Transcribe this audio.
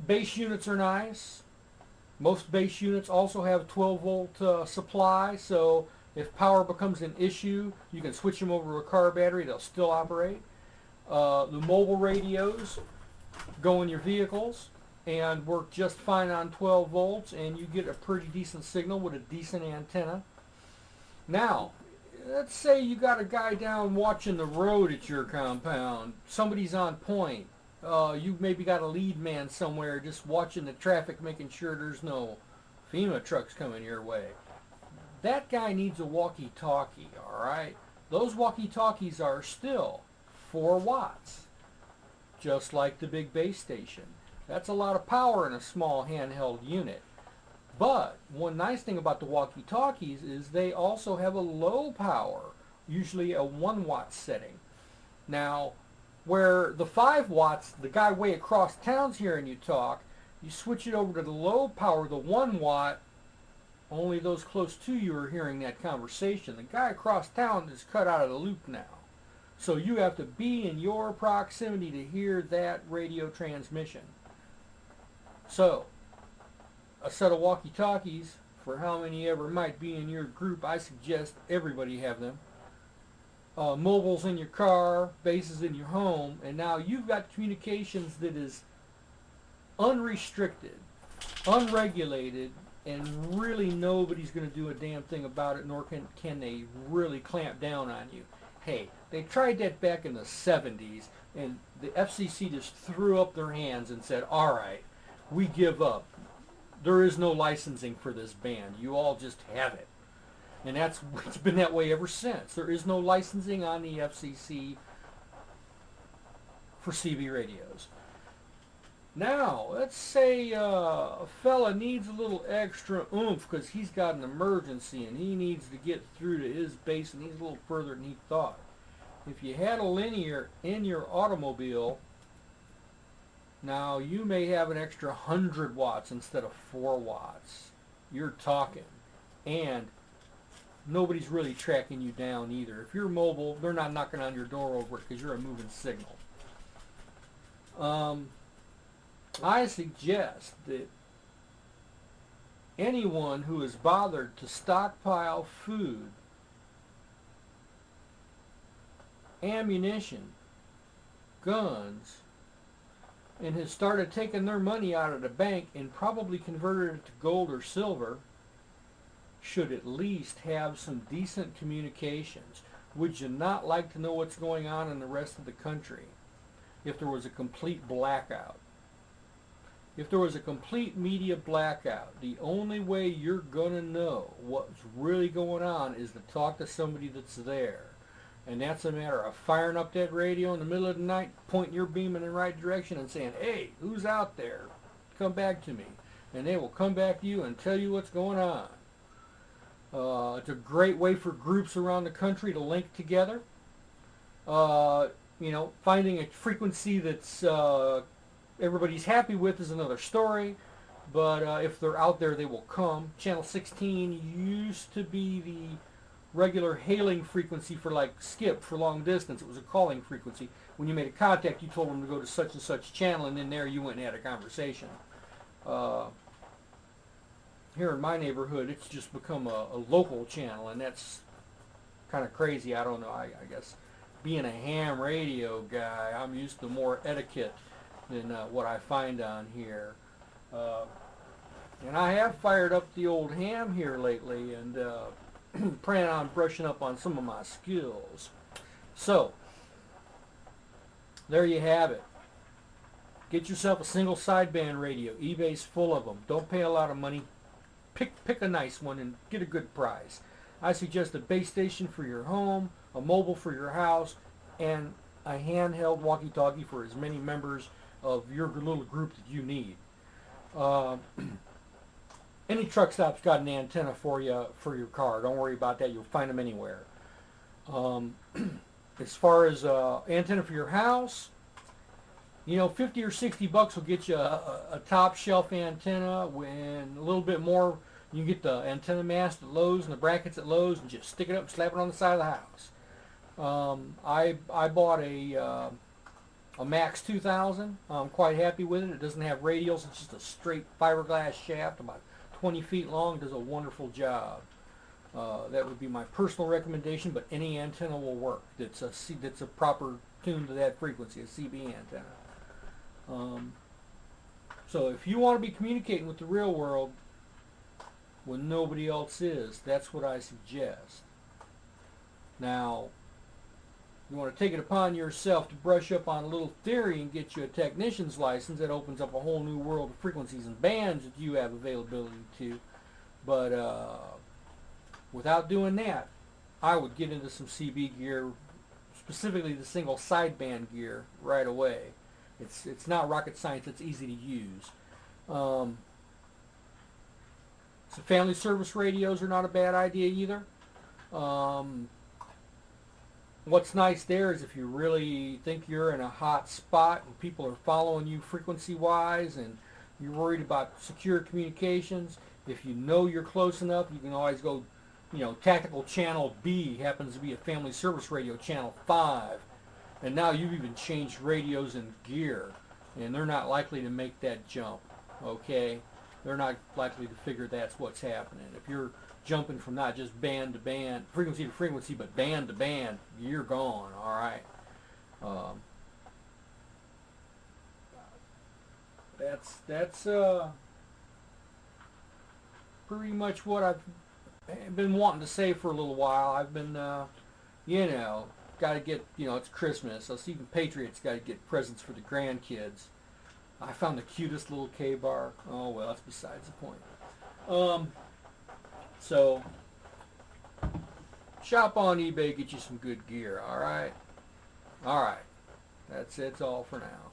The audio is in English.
Base units are nice. Most base units also have 12 volt supply, so if power becomes an issue, you can switch them over to a car battery, they'll still operate. The mobile radios go in your vehicles and work just fine on 12 volts, and you get a pretty decent signal with a decent antenna. Now, let's say you got a guy down watching the road at your compound. Somebody's on point. You maybe got a lead man somewhere just watching the traffic, making sure there's no FEMA trucks coming your way. That guy needs a walkie-talkie, all right? Those walkie-talkies are still 4 watts, just like the big base station. That's a lot of power in a small handheld unit. But one nice thing about the walkie-talkies is they also have a low power, usually a 1 watt setting. Now, where the 5 watts, the guy way across town's hearing you talk, you switch it over to the low power, the 1 watt, only those close to you are hearing that conversation. The guy across town is cut out of the loop now. So you have to be in your proximity to hear that radio transmission. So, a set of walkie-talkies, for how many ever might be in your group, I suggest everybody have them. Mobiles in your car, bases in your home, and now you've got communications that is unrestricted, unregulated, and really nobody's going to do a damn thing about it, nor can they really clamp down on you. Hey, they tried that back in the 70s, and the FCC just threw up their hands and said, all right, we give up. There is no licensing for this band. You all just have it. And it's been that way ever since. There is no licensing on the FCC for CB radios. Now, let's say a fella needs a little extra oomph because he's got an emergency and he needs to get through to his base and he's a little further than he thought. If you had a linear in your automobile, now you may have an extra 100 watts instead of 4 watts. You're talking. And nobody's really tracking you down either. If you're mobile, they're not knocking on your door over it because you're a moving signal. I suggest that anyone who is bothered to stockpile food, ammunition, guns, and has started taking their money out of the bank and probably converted it to gold or silver, should at least have some decent communications. Would you not like to know what's going on in the rest of the country if there was a complete blackout? If there was a complete media blackout, the only way you're going to know what's really going on is to talk to somebody that's there. And that's a matter of firing up that radio in the middle of the night, pointing your beam in the right direction and saying, hey, who's out there? Come back to me. And they will come back to you and tell you what's going on. It's a great way for groups around the country to link together. Finding a frequency that's everybody's happy with is another story. But if they're out there, they will come. Channel 16 used to be the regular hailing frequency for like skip for long distance. It was a calling frequency. When you made a contact, you told them to go to such and such channel, and then there you went and had a conversation. Here in my neighborhood, it's just become a local channel, and that's kind of crazy. I don't know. I guess being a ham radio guy, I'm used to more etiquette than what I find on here. And I have fired up the old ham here lately, and plan on brushing up on some of my skills. So, there you have it. Get yourself a single sideband radio. eBay's full of them. Don't pay a lot of money. Pick a nice one and get a good price. I suggest a base station for your home, a mobile for your house, and a handheld walkie-talkie for as many members of your little group that you need. Any truck stop's got an antenna for you for your car. Don't worry about that. You'll find them anywhere. As far as antenna for your house, 50 or 60 bucks will get you a top shelf antenna. When a little bit more, you can get the antenna mast at Lowe's and the brackets at Lowe's and just stick it up and slap it on the side of the house. I bought a a Max 2000. I'm quite happy with it. It doesn't have radials. It's just a straight fiberglass shaft about 20 feet long. It does a wonderful job. That would be my personal recommendation, but any antenna will work. That's a proper tune to that frequency, a CB antenna. So if you want to be communicating with the real world when nobody else is, that's what I suggest. Now, you want to take it upon yourself to brush up on a little theory and get you a technician's license. That opens up a whole new world of frequencies and bands that you have availability to. But without doing that, I would get into some CB gear, specifically the single sideband gear, right away. It's not rocket science. It's easy to use. So family service radios are not a bad idea either. What's nice there is if you really think you're in a hot spot and people are following you frequency-wise and you're worried about secure communications, if you know you're close enough, you can always go, tactical channel B happens to be a family service radio, channel 5. And now you've even changed radios and gear, and they're not likely to make that jump, okay? They're not likely to figure that's what's happening. If you're jumping from not just band to band, frequency to frequency, but band to band, you're gone, all right? That's pretty much what I've been wanting to say for a little while. I've been, got to get, it's Christmas, so even Patriots got to get presents for the grandkids. I found the cutest little K-bar. Oh, well, that's besides the point. So, shop on eBay, get you some good gear, all right? All right. That's all for now.